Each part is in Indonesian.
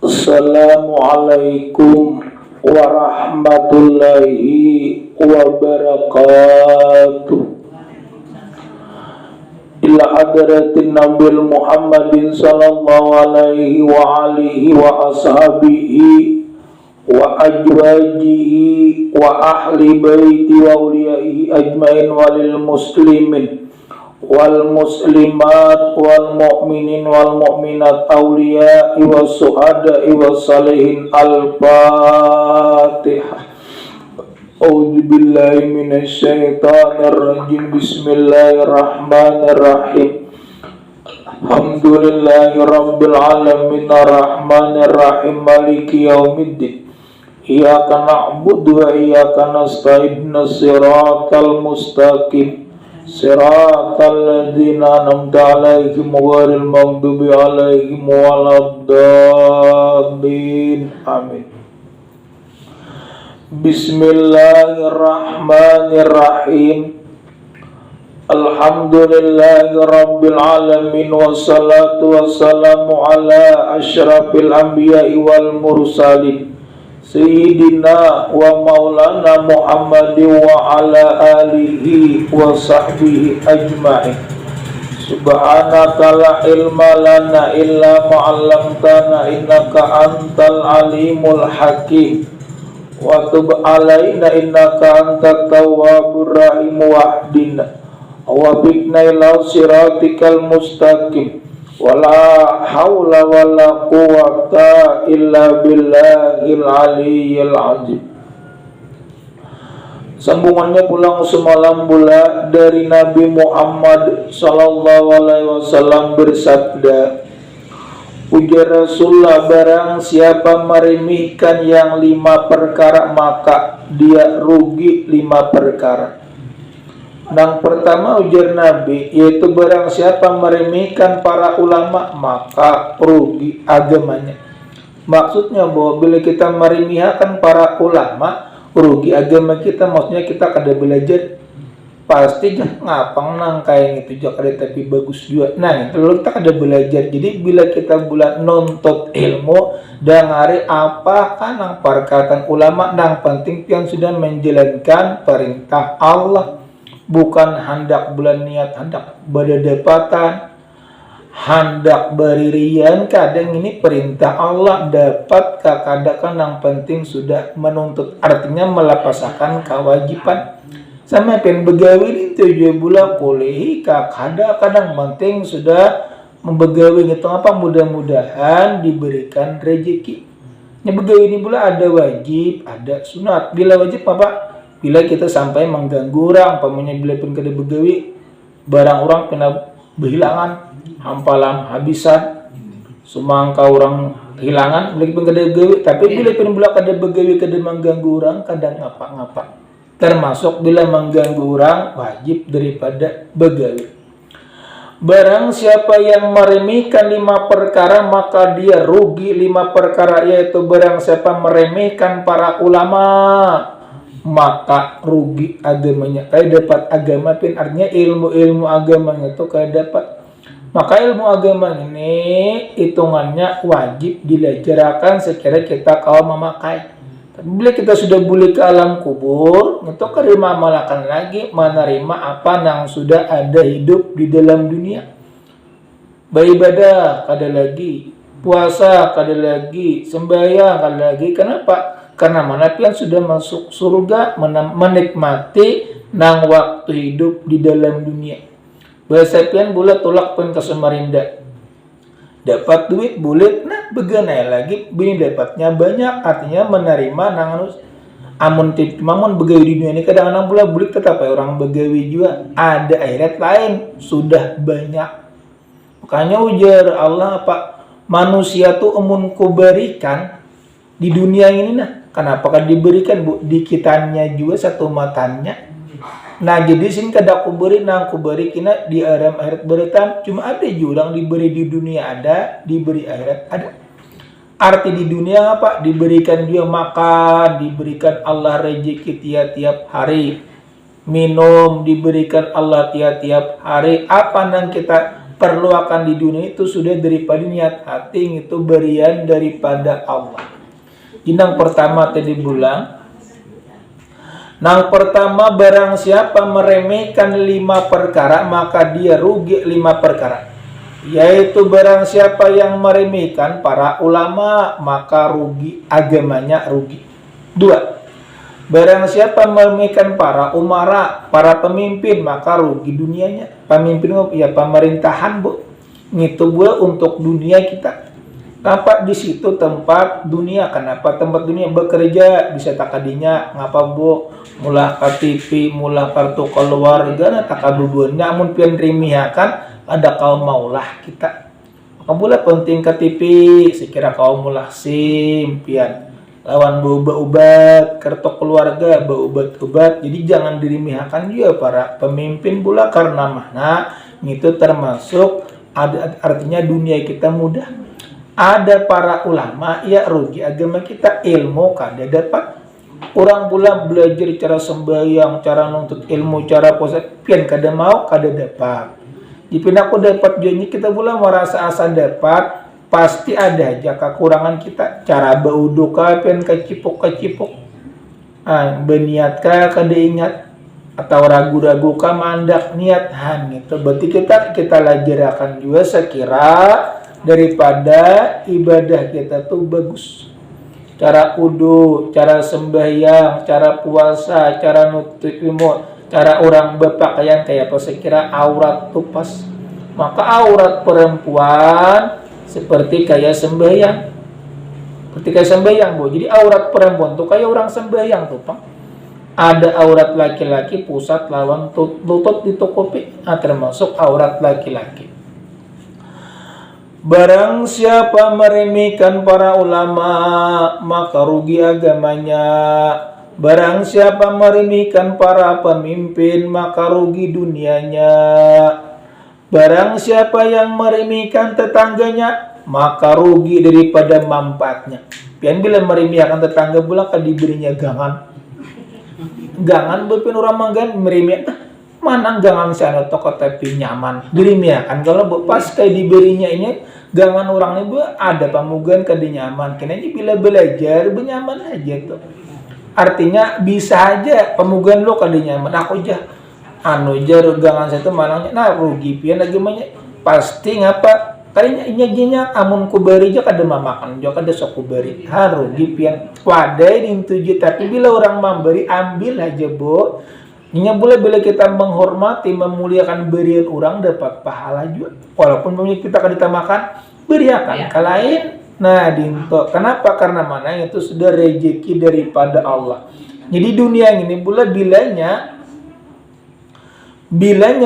Assalamualaikum warahmatullahi wabarakatuh. Ila hadratin Nabil Muhammadin sallallahu alaihi wa alihi wa ashabihi wa ajwajihi wa ahli baiti wa uliyaihi ajmain walil muslimin wal muslimat wal mu'minin wal mu'minat awliya'i was suhada'i was salihin. Al-Fatihah. A'udzu billahi minasy syaithanir rajim. Bismillahirrahmanirrahim. Alhamdulillahi rabbil alamin arrahmanir rahim maliki yaumiddin. Iyyaka na'budu wa iyyaka nasta'in. Shiratal mustaqim siratal ladzina an'amta 'alaihim ghairil maghdubi 'alaihim waladdallin. Amin. Bismillahirrahmanirrahim. Alhamdulillahi rabbil alamin wassalatu wassalamu ala asyrafil anbiya'i wal mursalin Sayyidina wa maulana Muhammadin wa ala alihi wa sahbihi ajma'in. Subhanaka la ilma lana illa ma'allamtana innaka antal alimul hakim. Wa tub alaina innaka antat tawwabur rahim wahdina wa biqna ila siratikal mustaqim. Wala haula wala quwwata illa billahil aliyyil azim. Sambungannya pulang semalam pula dari Nabi Muhammad sallallahu alaihi wasallam bersabda, ujar Rasulullah, barang siapa meremehkan yang 5 perkara maka dia rugi 5 perkara. Yang pertama ujar Nabi, yaitu barang siapa meremehkan para ulama maka rugi agamanya. Maksudnya bahwa bila kita meremehkan para ulama, rugi agama kita. Maksudnya kita kada belajar pasti ngapang nang kayak itu juga kada tapi bagus juga. Nah, kalau kita kada belajar, jadi bila kita bulan nuntut ilmu dan hari apa kan nang perkataan ulama, nang penting yang sudah menjalankan perintah Allah. Bukan hendak bulan niat, hendak berdapatan, hendak beririan. Kadang ini perintah Allah dapat kadang yang penting sudah menuntut, artinya melepaskan kewajiban. Sama pen begawi itu juga bula boleh kadang penting sudah membegawi itu apa, mudah-mudahan diberikan rezeki. Ini begawi ini pula ada wajib, ada sunat. Bila wajib apa? Bila kita sampai mengganggu orang, pamannya bila pun kada begawi, barang orang kena berhilangan, hampalam habisan, semangka orang hilangan, bila pun kada begawi. Tapi bila pun bila kada begawi, kada mengganggu orang, kadang ngapa-ngapa. Termasuk bila mengganggu orang, wajib daripada begawi. Barang siapa yang meremehkan 5 perkara maka dia rugi 5 perkara, yaitu barang siapa meremehkan para ulama maka rugi agamanya. Kayak dapat agama pun artinya ilmu-ilmu agamanya itu kayak dapat. Maka ilmu agama ini hitungannya wajib dilajarkan secara kita kalau memakai. Tapi bila kita sudah boleh ke alam kubur, itu kerima malakan lagi menerima apa yang sudah ada hidup di dalam dunia. Beribadah kada lagi, puasa kada lagi, sembahyang kada lagi. Kenapa? Karena mana pian sudah masuk surga, menikmati nang waktu hidup di dalam dunia. Bahasa pian boleh tolak pun ke Samarinda. Dapat duit boleh, nah beganai lagi, bini dapatnya banyak, artinya menerima nang amun mamun begawi di dunia ini kadang-kadang pula boleh tetap orang begawi juga. Ada akhirat lain, sudah banyak. Makanya ujar Allah apa? Manusia tuh umun kuberikan di dunia ini nah. Kenapa kan diberikan bu? Di kitanya juga satu matanya. Nah jadi sini kada kuberi nang kuberi kina di alam akhirat beretam. Cuma ada juga yang diberi di dunia ada, diberi akhirat ada. Arti di dunia apa? Diberikan dia makan, diberikan Allah rezeki tiap-tiap hari. Minum diberikan Allah tiap-tiap hari. Apa yang kita perlu akan di dunia itu sudah daripada niat hati itu berian daripada Allah. Yang pertama tadi bulan, yang pertama barang siapa meremehkan 5 perkara maka dia rugi 5 perkara. Yaitu barang siapa yang meremehkan para ulama maka rugi agamanya, rugi. 2. Barang siapa meremehkan para umara, para pemimpin maka rugi dunianya. Pemimpin ya pemerintahan bu, itu bu untuk dunia kita. Kenapa di situ tempat dunia? Kenapa tempat dunia bekerja bisa takadinya? Ngapa bu? Mulah KTP, mulah kartu keluarga, nah takadudun. Namun pian rimihakan ada kaum maulah kita. Maka penting KTP, sekira kaum mulah SIM, pian lawan berobat, kartu keluarga, berobat. Jadi jangan dirimihakan juga para pemimpin pula karena mana itu termasuk artinya dunia kita mudah. Ada para ulama ya rugi agama kita, ilmu kada dapat. Orang pula belajar cara sembahyang, cara nuntut ilmu, cara puasa, pian kada mau kada dapat. Dipin aku dapat janji kita pula merasa asa dapat, pasti ada aja kekurangan kita. Cara baudu ka pian kecipuk. Berniat ka kada ingat atau ragu-ragu ka mandak niat gitu. Berarti kita lajarakan juga sekira daripada ibadah kita tuh bagus. Cara wudu, cara sembahyang, cara puasa, cara nuntut ilmu, cara orang berpakaian kayak apa sekira aurat tuh pas. Maka aurat perempuan seperti kayak sembahyang. Seperti kayak sembahyang, Bu. Jadi aurat perempuan tuh kayak orang sembahyang tuh, Pak. Ada aurat laki-laki pusat lawan lutut ditutupi, termasuk aurat laki-laki. Barang siapa meremehkan para ulama maka rugi agamanya. Barang siapa meremehkan para pemimpin maka rugi dunianya. Barang siapa yang meremehkan tetangganya maka rugi daripada manfaatnya. Pian bila meremehkan tetangga pula kan diberinya gangan. Gangan berpin orang manggan meremeh. Mana gangan sana toko tapi nyaman. Dirimiakan kalau pas kayak diberinya ini gangan orang ini ada pamugan kada nyaman. Kenanya bila belajar benyaman aja tuh. Artinya bisa aja pamugan lo kada nyaman. Aku aja jar gangan saya tuh malangnya. Nah rugi pian lagi banyak. Pasti ngapa? Kalinya inya amun kubari aja kada mamakan. Jo kada sok kubari. Rugi pian. Wadai dintuju tapi bila orang memberi ambil aja bu. Ini boleh bila kita menghormati, memuliakan berian orang dapat pahala juga. Walaupun kita akan ditamakan, beriakan. Kalain, nah dinto. Kenapa? Karena mana itu sudah rezeki daripada Allah. Jadi dunia ini pula bilanya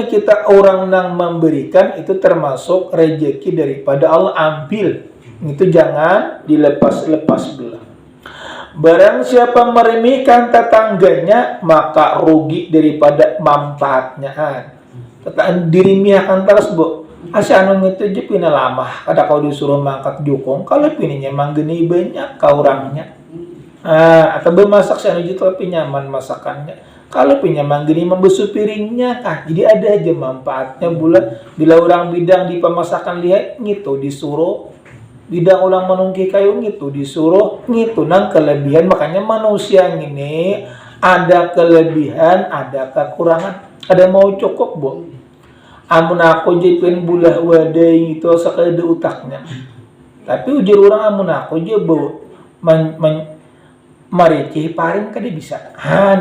kita orang yang memberikan itu termasuk rezeki daripada Allah, ambil. Itu jangan dilepas-lepas belah. Barang siapa meremehkan tetangganya maka rugi daripada manfaatnya. Dirimiakan terus bu. Asyanu itu je pina lama. Kada kau disuruh mangkat jukung. Kalau pininya manggeni banyak kau orangnya. Atau bermasak sana je tapi nyaman masakannya. Kalau punya manggeni membesu piringnya. Jadi ada aja manfaatnya bulat. Bila orang bidang di pemasakan lihat gitu disuruh. Bidang ulang menungki kayu gitu disuruh gitu nang kelebihan. Makanya manusia ini ada kelebihan ada kekurangan, ada mau cukup bu. Amun aku jepin bulah wadai itu sekali ada utaknya, tapi ujar orang amun aku je bu maricih paring kada bisa.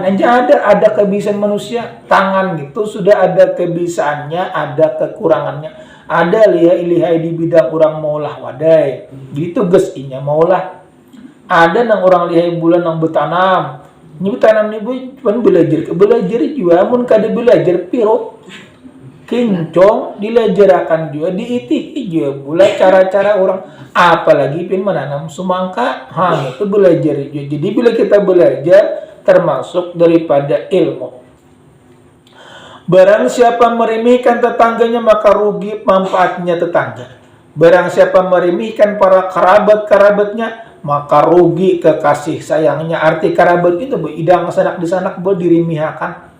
Aja ada kebiasaan manusia tangan gitu sudah ada kebiasaannya ada kekurangannya. Ada lihai di bidang orang maulah wadai. Gitu ges inya maulah. Ada nang orang lihai bulan nang bertanam. Ini bertanam ni bu cuman belajar juga mun kada belajar pirot. Kincong dilajarakan juga diiti juga pula cara-cara orang apalagi pin menanam semangka. Itu belajar juga. Jadi bila kita belajar termasuk daripada ilmu. Barang siapa meremehkan tetangganya maka rugi manfaatnya tetangga. Barang siapa meremehkan para kerabat-kerabatnya maka rugi kekasih sayangnya. Arti kerabat itu bu idang sanak di sanak bu dirimihakan.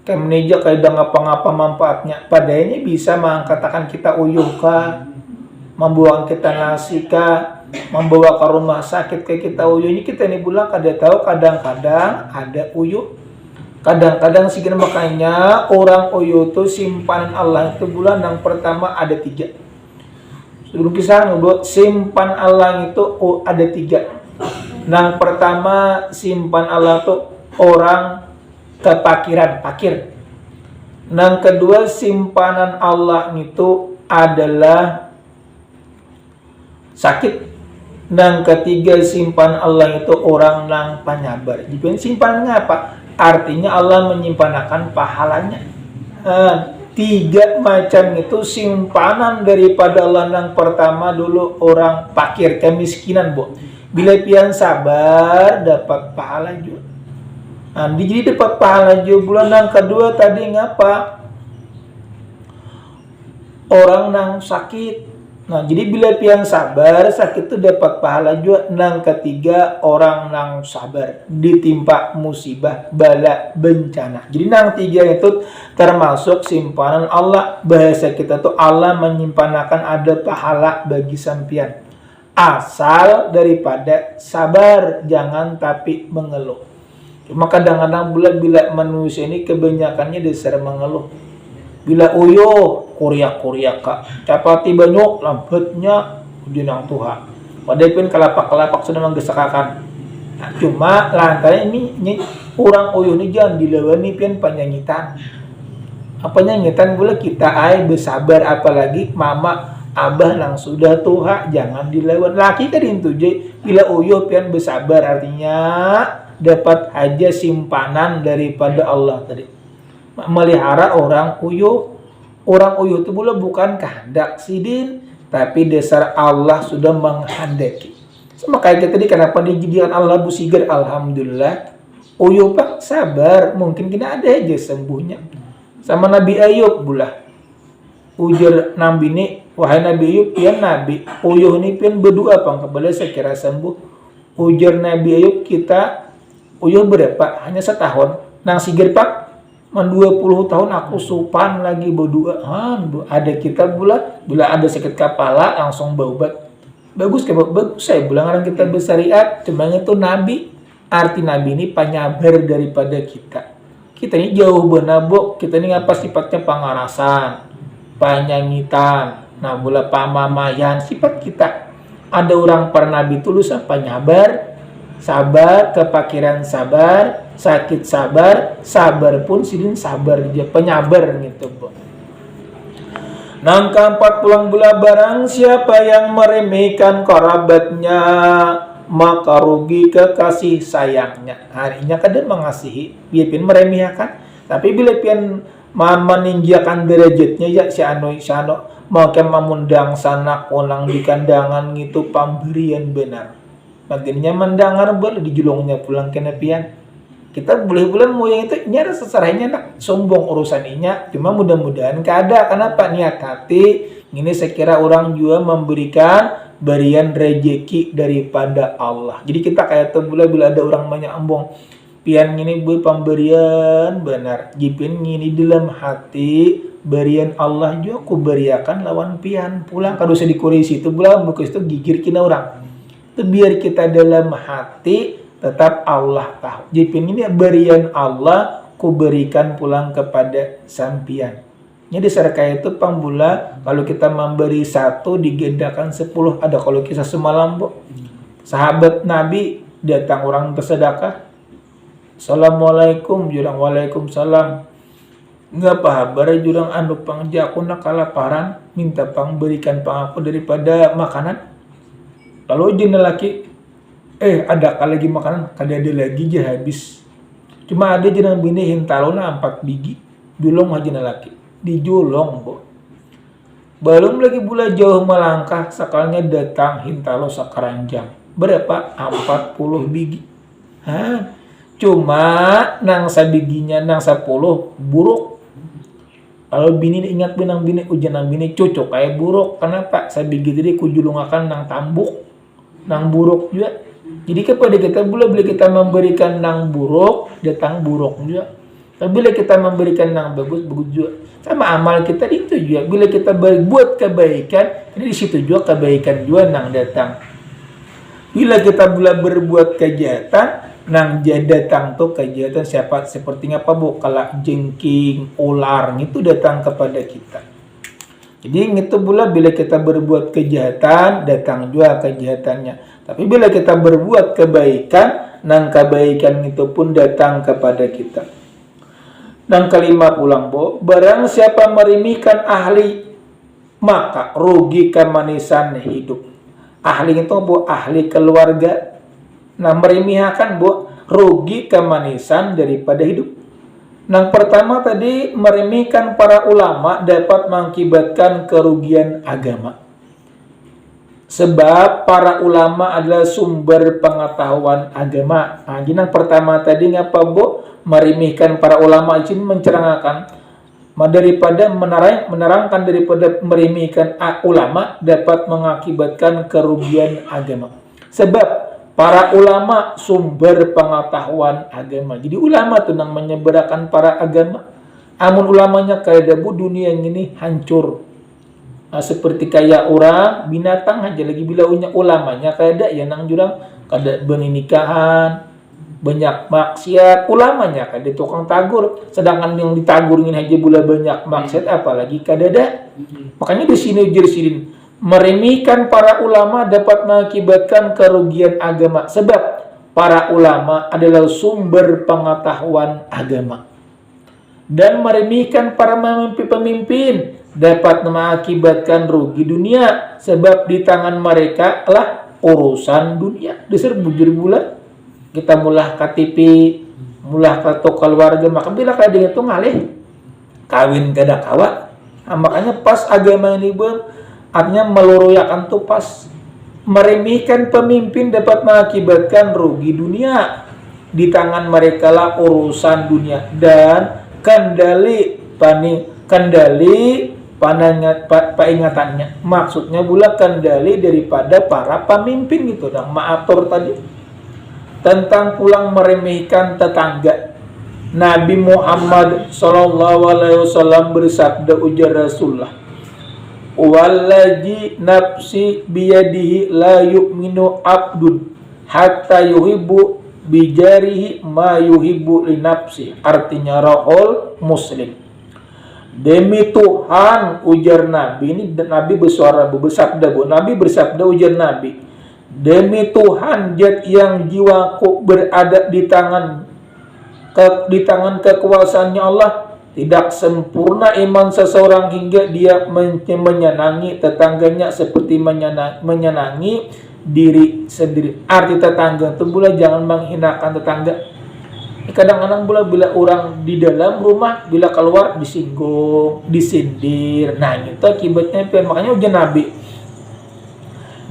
kayak meneja kayak udah ngapa-ngapa manfaatnya. Padahal ini bisa mengatakan kita uyuh kah, membuang kita nasi kah, membawa ke rumah sakit kayak kita uyuh. Ini kita ini bulan kada tahu kadang-kadang ada uyuh. Kadang-kadang sih makanya orang uyuh itu simpanan Allah itu bulan yang pertama ada 3. Sebelum kisah nubuk simpan Allah itu ada 3. Yang pertama simpan Allah itu orang kepakiran, pakir. Yang kedua simpanan Allah itu adalah sakit. Yang ketiga simpan Allah itu orang yang penyabar. Jadi simpan apa? Artinya Allah menyimpankan pahalanya. 3 macam itu simpanan daripada Allah. Yang pertama dulu orang fakir, kemiskinan, Bu. Bila pian sabar dapat pahala juga. Jadi dapat pahala juga. Bulan yang kedua tadi ngapa? Orang yang sakit. Jadi bila pian sabar, sakit itu dapat pahala juga. Yang ketiga, orang yang sabar ditimpa musibah, bala, bencana. Jadi yang 3 itu termasuk simpanan Allah. Bahasa kita tuh Allah menyimpankan ada pahala bagi sampian. Asal daripada sabar, jangan tapi mengeluh. Cuma kadang-kadang bila manusia ini kebanyakannya dasar mengeluh. Bila uyuh, kuriak-kuriak kak. Capati banyak, lambatnya ujian Tuhan. Padahal pun kelapak-kelapak sudah menggesakakan. Cuma lantaran ini orang uyuh ini jangan dilewani pian penyanyitan. Apa nyanyitan boleh kita bersabar, apalagi mama, abah yang sudah tua, jangan dilawan. Laki kan itu bila uyuh pian bersabar, artinya dapat aja simpanan daripada Allah tadi. Melihara orang uyuh. Orang uyuh itu pula bukan kehendak sidin, tapi dasar Allah sudah menghendaki. Sama kayak tadi kenapa dijadikan Allah busigar, alhamdulillah. Uyuh pak sabar, mungkin kena ada aja sembuhnya. Sama Nabi Ayub pula. Ujar Nabi ini, wahai Nabi Ayub, pian Nabi uyuh ini pian berdoa pang kepada sekira sembuh. Ujar Nabi Ayub, kita uyuh berapa? Hanya setahun. Nang sigir pak 20 tahun aku supan lagi berdoa. Ada kita pula bila ada sakit kepala langsung berobat. Bagus saya bilang orang kita bersariat. Cuma itu Nabi. Arti Nabi ini penyabar daripada kita. Kita ini jauh benabok. Kita ini apa sifatnya pangarasan, panyanyitan. Nah, bola pamamayan sifat kita. Ada orang per Nabi tulisan penyabar, sabar, kepakiran sabar, sakit sabar, sabar pun sidin sabar dia penyabar gitu, Bu. Nang keempat pulang bula barang siapa yang meremehkan kerabatnya maka rugi kekasih sayangnya. Harinya kadang mengasihi, dia pun meremehkan. Tapi bila pian meninggikan derajatnya ya si ano maka memundang sanak ulang di kandangan itu pemberian benar. Bagiannya mendengar boleh dijulungnya pulang ke nepian. Kita boleh-boleh mau yang itu nyara sesarahnya nak sombong urusan inya. Cuma mudah-mudahan keada. Kenapa niat hati ini saya kira orang juga memberikan berian rejeki daripada Allah. Jadi kita kayak tuh bila ada orang banyak ambong pian ini bu pemberian benar. Jipin ini dalam hati berian Allah juga ku beriakan lawan pian pulang kalau saya dikurisi itu pulang bukus itu gigir kina orang. Itu biar kita dalam hati tetap Allah tahu. Jipin ini berian Allah ku berikan pulang kepada sampian. Jadi serkaya itu pambula kalau kita memberi 1 digendakan 10. Ada kalau kisah semalam bu. Sahabat Nabi datang orang bersedekah. Assalamualaikum jurang waalaikumsalam. Nggak kabar jurang anu pangja aku nak kalaparan minta pang berikan pang aku daripada makanan. Lalu jin laki ada lagi makanan, kada ada lagi je habis. Cuma ada jenang bini hintalona 4 biji. Julong aja laki. Dijulong, Bu. Belum lagi bula jauh melangkah sakalnya datang hintalo sakaranjang. Berapa? 40 biji. Cuma nang sabiginya nang 10 buruk. Kalau bini ingat benang bini ujian nang bini cocok kayak buruk. Kenapa? Sabigi tadi kujulungakan nang tambuk, nang buruk juga. Jadi kepada kita bila kita memberikan nang buruk, datang buruk juga. Tapi bila kita memberikan yang bagus juga. Sama amal kita itu juga. Bila kita berbuat kebaikan, ini di situ juga kebaikan juga nang datang. Bila kita berbuat kejahatan, nang datang tuh kejahatan siapa sepertinya apa bu? Kalau jengking, ular itu datang kepada kita. Jadi itu pula bila kita berbuat kejahatan, datang juga kejahatannya. Tapi bila kita berbuat kebaikan, nang kebaikan itu pun datang kepada kita. Dan kelima pulang bo, barang siapa meremehkan ahli, maka rugi kemanisan hidup. Ahli itu bu, ahli keluarga. Nah meremehkan bu, rugi kemanisan daripada hidup. Yang pertama tadi meremehkan para ulama dapat mengakibatkan kerugian agama. Sebab para ulama adalah sumber pengetahuan agama. Nah, yang pertama tadi ngapa bu? Meremehkan para ulama ini mencerangkan daripada menerangkan daripada meremehkan ulama dapat mengakibatkan kerugian agama. Sebab para ulama sumber pengetahuan agama. Jadi ulama tuh yang menyebarkan para agama. Amun ulamanya kayak debu dunia yang ini hancur. Nah, seperti kayak orang binatang aja lagi bila ulamanya kayak ada ya nang jurang kada bernikahan banyak maksiat ulamanya kan di tukang tagur, sedangkan yang ditagurngin aja bula banyak maksiat apalagi kadada. Makanya di sini jersirin meremehkan para ulama dapat mengakibatkan kerugian agama sebab para ulama adalah sumber pengetahuan agama. Dan meremehkan para pemimpin dapat mengakibatkan rugi dunia sebab di tangan mereka lah urusan dunia. Diserbu jadi bula kita mulah KTP, mulah kartu keluarga, maka bila kadang itu ngalih kawin kada kawa. Nah, makanya pas agama ini artinya meluruyakan tuh pas meremehkan pemimpin dapat mengakibatkan rugi dunia. Di tangan mereka lah urusan dunia dan kendali ingatannya. Maksudnya pula kendali daripada para pemimpin gitu. Dan maatur tadi tentang pulang meremehkan tetangga. Nabi Muhammad SAW bersabda ujar Rasulullah, "Wallazi nafsi biyadihi la yu'minu abdun hatta yuhibbu bijarihi ma yuhibbu li nafsi." Artinya rahul Muslim. Demi Tuhan ujar Nabi, ini Nabi bersabda Nabi bersabda ujar Nabi, demi Tuhan zat yang jiwaku berada di tangan kekuasaannya Allah, tidak sempurna iman seseorang hingga dia menyenangi tetangganya seperti menyenangi diri sendiri. Arti tetangga itu pula jangan menghinakan tetangga. Kadang-kadang pula bila orang di dalam rumah bila keluar disinggung, disindir. Nah itu akibatnya makanya ujian Nabi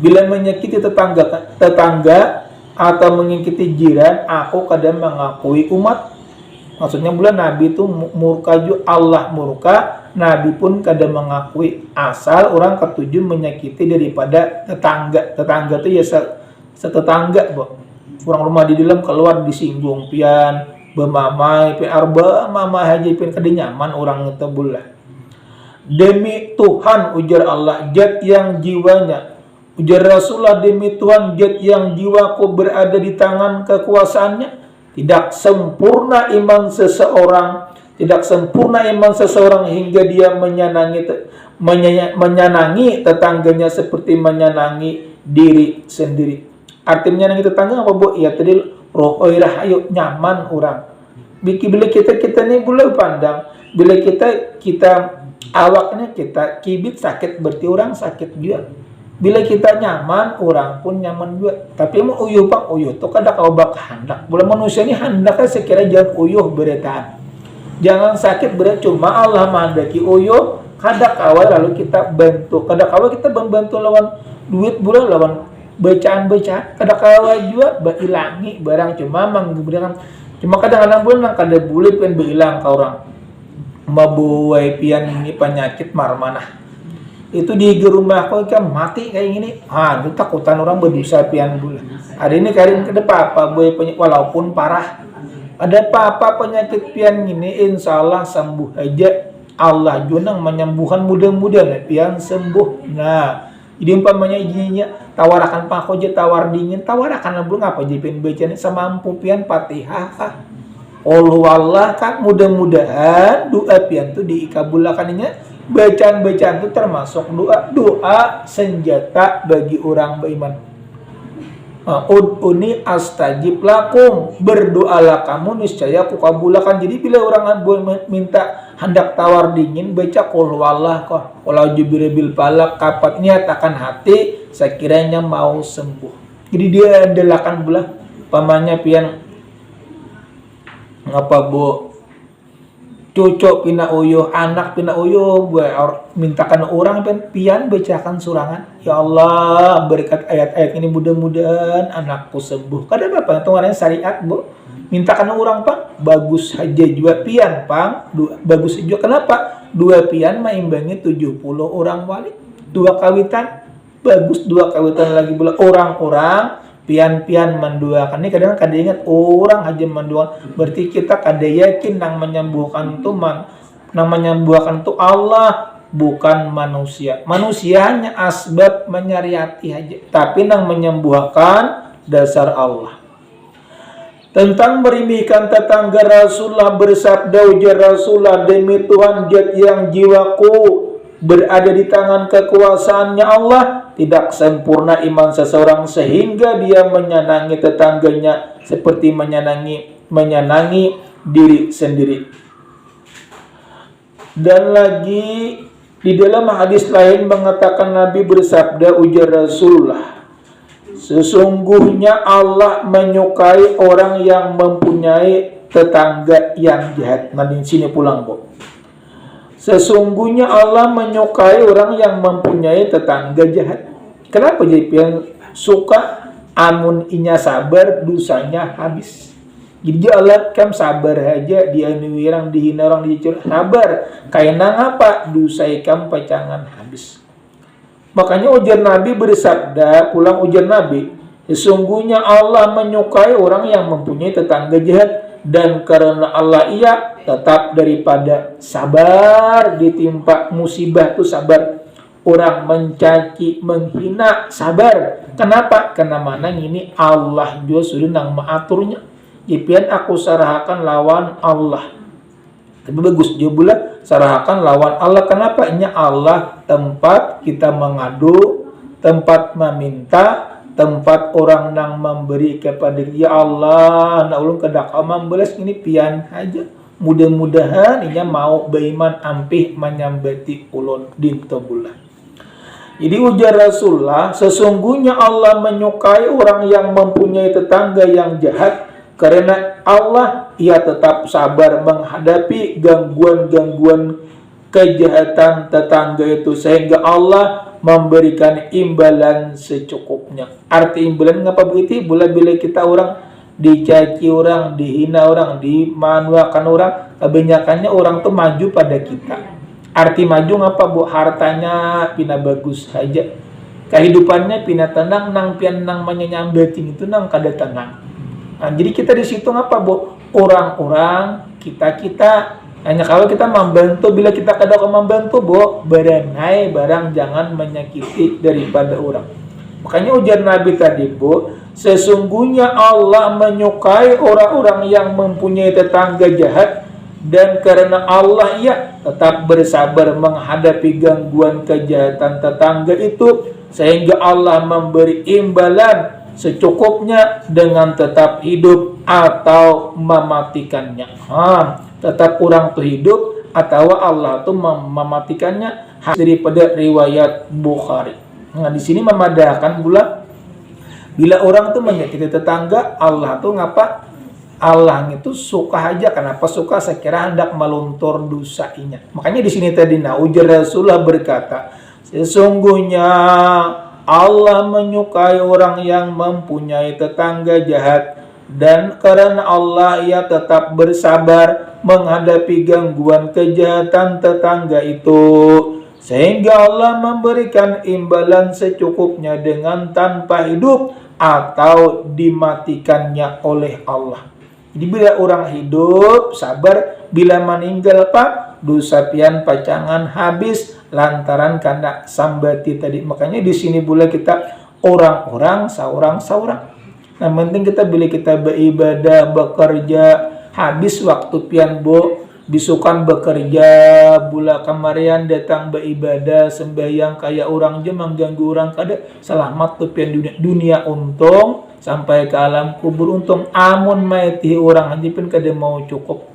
bila menyakiti tetangga atau menyakiti jiran, aku kadang mengakui umat. Maksudnya bulan Nabi itu murka juga, Allah murka, Nabi pun kadang mengakui asal orang ketujuh menyakiti daripada tetangga. Tetangga itu ya setetangga, bu. Orang rumah di dalam keluar disinggung pian, bemamai, mama haji pian kada nyaman orang itu bulah. Demi Tuhan ujar Allah, zat yang jiwanya ujar Rasulullah, demi Tuhan zat yang jiwaku berada di tangan kekuasaannya, tidak sempurna iman seseorang hingga dia menyenangi tetangganya seperti menyenangi diri sendiri. Arti menyenangi tetangga apa bu? Ya tadi roh rahayu nyaman orang. Bila kita ini boleh pandang, bila kita awaknya kita kibit sakit berarti orang sakit juga. Bila kita nyaman, orang pun nyaman juga. Tapi mau uyuh bang, uyuh itu kada kau bak hendak. Bila manusia ini hendaknya sekira jangan uyuh beretaan. Jangan sakit berat, cuma Allah mandaki uyuh. Kada kawal lalu kita bantu. Kada kawal kita membantu lawan duit bulan lawan bacaan. Kada kawal juga berilangi barang cuma memberikan. Cuma kadang-kadang bulan kada boleh pun berilang ke orang. Mabuai pian ini penyakit marmanah. Itu di rumah aku kan mati kayak gini. Itu takutan orang berdosa pian bulan. Hari ini karin ke depan apa boleh walaupun parah. Ada apa-apa penyakit pian ini insya Allah sembuh aja. Allah junang menyembuhkan, mudah-mudahan pian sembuh. Nah, jadi umpamanya izinnya tawarakan pakoja tawar dingin, tawarakan belum apa jadi pian bacanya semampu pian Fatihah. Allah kak, mudah-mudahan doa pian tuh diikabulakannya. Bacaan-bacaan itu termasuk doa senjata bagi orang beriman. Ud'uni astajib lakum, berdoalah kamu niscaya aku kabulkan. Jadi bila orang minta hendak tawar dingin baca qul huwallah kok walau jibribil falak, kapat niatakan hati sekiranya mau sembuh. Jadi dia andalakan belah pamannya pian ngapa bu cucuk pina uyuh, anak pina uyuh, gue mintakan orang pian bacakan surangan. Ya Allah, berkat ayat-ayat ini mudah-mudahan anakku sembuh. Kada apa itu orangnya syariat, Bu. Mintakan orang, Pang, bagus aja juga pian, Pang. Bagus juga kenapa? Dua pian maimbangi 70 orang wali. Dua kawitan, bagus dua kawitan lagi pula orang-orang pian-pian menduakan. Ini kadang ingat orang aja menduakan. Berarti kita kada yakin nang menyembuhkan itu nang menyembuhkan itu Allah, bukan manusia. Manusianya asbab menyariati aja, tapi nang menyembuhkan dasar Allah. Tentang merimihkan tetangga, Rasulullah bersabda, ujar Rasulullah, demi Tuhan yang jiwaku berada di tangan kekuasaannya Allah, tidak sempurna iman seseorang sehingga dia menyenangi tetangganya seperti menyenangi diri sendiri. Dan lagi di dalam hadis lain mengatakan, Nabi bersabda, ujar Rasulullah, sesungguhnya Allah menyukai orang yang mempunyai tetangga yang jahat. Nah di sini pulang, Bu. Sesungguhnya Allah menyukai orang yang mempunyai tetangga jahat. Kenapa jadi pian suka amun inya sabar dosanya habis. Jadi Allah kan sabar aja, dia orang dihina orang dicur sabar. Kaina ngapa dosa ikam pacangan habis. Makanya ujar Nabi bersabda, pulang ujar Nabi, sesungguhnya Allah menyukai orang yang mempunyai tetangga jahat, dan karena Allah ia tetap daripada sabar ditimpa musibah itu sabar. Orang mencaci, menghina, sabar. Kenapa? Karena mana ini Allah juga sudah nang mengaturnya. Jipian aku sarahakan lawan Allah. Tapi bagus dia pula sarahakan lawan Allah. Kenapa? Ini Allah tempat kita mengadu, tempat meminta, tempat orang nang memberi kepada dia. Allah nak ulun kedak membelas ini pian aja. Mudah-mudahan inya mau beriman ampih menyambati ulun dinto bulan. Jadi ujar Rasulullah, sesungguhnya Allah menyukai orang yang mempunyai tetangga yang jahat, karena Allah ia tetap sabar menghadapi gangguan-gangguan kejahatan tetangga itu, sehingga Allah memberikan imbalan secukupnya. Arti imbalan ngapa begitu? Bila kita orang dicaci orang, dihina orang, dimanuakan orang, kebanyakannya orang tuh maju pada kita. Arti maju ngapa, Bu? Hartanya pina bagus saja, kehidupannya pina tenang, nang pian nang menyambatin itu nang kada tenang. Nah, jadi kita di situ ngapa, Bu? Orang-orang kita hanya kalau kita membantu, bila kita kada membantu, Bu, barang jangan menyakiti daripada orang. Makanya ujar Nabi tadi, Bu, sesungguhnya Allah menyukai orang-orang yang mempunyai tetangga jahat, dan karena Allah ia tetap bersabar menghadapi gangguan kejahatan tetangga itu, sehingga Allah memberi imbalan secukupnya dengan tetap hidup atau mematikannya. Tetap orang itu hidup atau Allah itu mematikannya, daripada riwayat Bukhari. Nah di sini memadahkan pula bila orang itu menyakiti tetangga, Allah tuh ngapa? Allah itu suka aja. Kenapa suka? Sekira hendak meluntur dosanya. Makanya di sini tadi ujar Rasulullah berkata, sesungguhnya Allah menyukai orang yang mempunyai tetangga jahat, dan karena Allah ia tetap bersabar menghadapi gangguan kejahatan tetangga itu, sehingga Allah memberikan imbalan secukupnya dengan tanpa hidup atau dimatikannya oleh Allah. Jadi bila orang hidup sabar, bila meninggal pak dosa pian pacangan habis lantaran karena sambati tadi. Makanya di sini pula kita orang-orang saurang-saurang. Nah, penting kita bila kita beribadah, bekerja, habis waktu pian bo bisukan bekerja, bula kamarian datang beribadah, sembahyang kayak orang je mengganggu orang kada selamat tu pian dunia untung sampai ke alam kubur untung. Amun maiti orang aja pun kada mau cukup.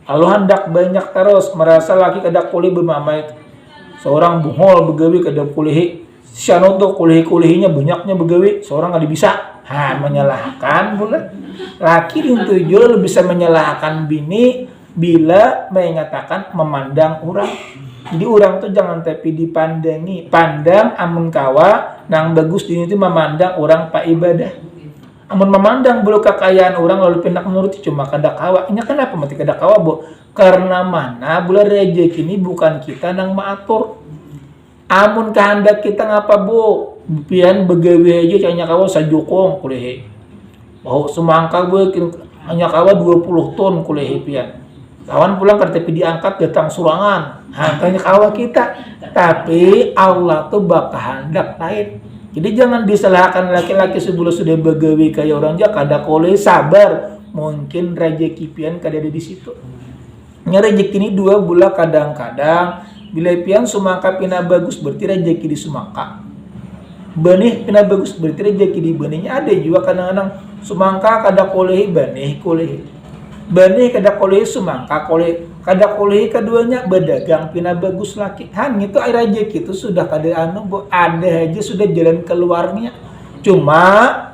Kalau hendak banyak terus merasa laki kada kulih bermamait. Seorang buhol begawi kada kulih. Siano tuh kulih-kulihnya banyaknya begawi, seorang kada bisa. Menyalahkan pula. Laki itu juga bisa menyalahkan bini bila mengatakan memandang orang. Jadi orang tuh jangan tapi dipandangi. Pandang amun kawa nang bagus di itu memandang orang pak ibadah. Amun memandang bulu kekayaan orang lalu pindah menuruti cuma kada kawa. Ini kenapa mati kada kawa, Bu? Karena mana bula rezeki ini bukan kita nang maatur. Amun kehendak kita ngapa, Bu? Pian begawe aja hanya kawa sajukong kuliah. Mau semangka Bu hanya kawa 20 ton kuliah pian. Kawan pulang kertepi diangkat datang surangan. Hanya kawa kita. Tapi Allah tuh bakal hendak lain. Jadi jangan disalahkan laki-laki sebelum sudah begawe kayak orang aja kada koleh sabar. Mungkin rezeki pian kada ada di situ. Nya rezeki ini dua bula kadang-kadang bila pian sumangka pina bagus berarti rezeki di sumangka. Benih pina bagus berarti rezeki di benihnya. Ada juga kadang-kadang sumangka kada koleh benih koleh. Benih kada koleh sumangka koleh. Kada koleh keduanya berdagang pina bagus laki. Itu air rezeki itu sudah kada ada aja sudah jalan keluarnya. Cuma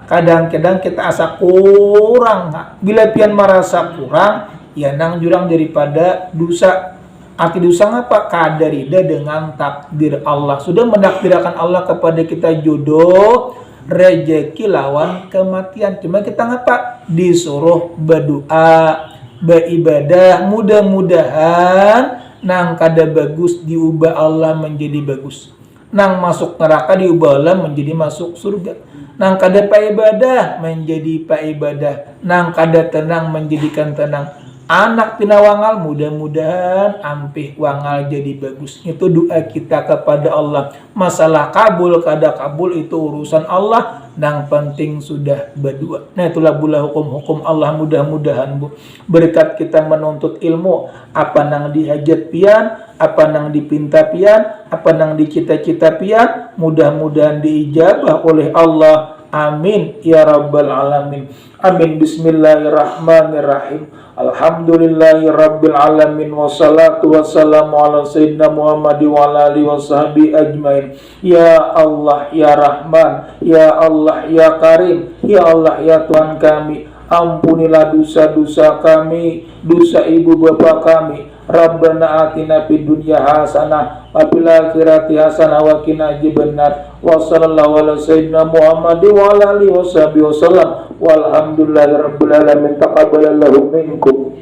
kadang-kadang kita asa kurang. Bila pian merasa kurang, ya nang jurang daripada dosa. Arti dosa apa? Kadarida dengan takdir Allah. Sudah menakdirkan Allah kepada kita jodoh, rezeki lawan kematian. Cuma kita ngapa? Disuruh berdoa, beribadah, mudah-mudahan nang kada bagus diubah Allah menjadi bagus. Nang masuk neraka diubah Allah menjadi masuk surga. Nang kada pa ibadah menjadi pa ibadah. Nang kada tenang menjadikan tenang. Anak pinawangal mudah-mudahan ampih wangal jadi bagus. Itu doa kita kepada Allah. Masalah kabul kada kabul itu urusan Allah. Yang penting sudah berdua. Nah itulah bula hukum-hukum Allah. Mudah-mudahan Bu berkat kita menuntut ilmu. Apa nang dihajat pian, apa nang dipinta pian, apa nang dicita-cita pian, mudah-mudahan diijabah oleh Allah. Amin ya rabbal alamin. Amin. Bismillahirrahmanirrahim. Alhamdulillahi rabbil alamin. Wassalatu wassalamu ala sayyidina Muhammad wa ala alihi washabihi ajmain. Ya Allah ya Rahman, ya Allah ya Karim, ya Allah ya Tuhan kami, ampunilah dosa-dosa kami, dosa ibu bapa kami. Rabbana atina fid dunya hasanah wa fil akhirati hasanah wa qina adzabannar. Wa sallallahu ala sayyidina Muhammad wa ala alihi washabihi wasallam. Walhamdulillahirabbil alamin. Taqabbalallahu minkum.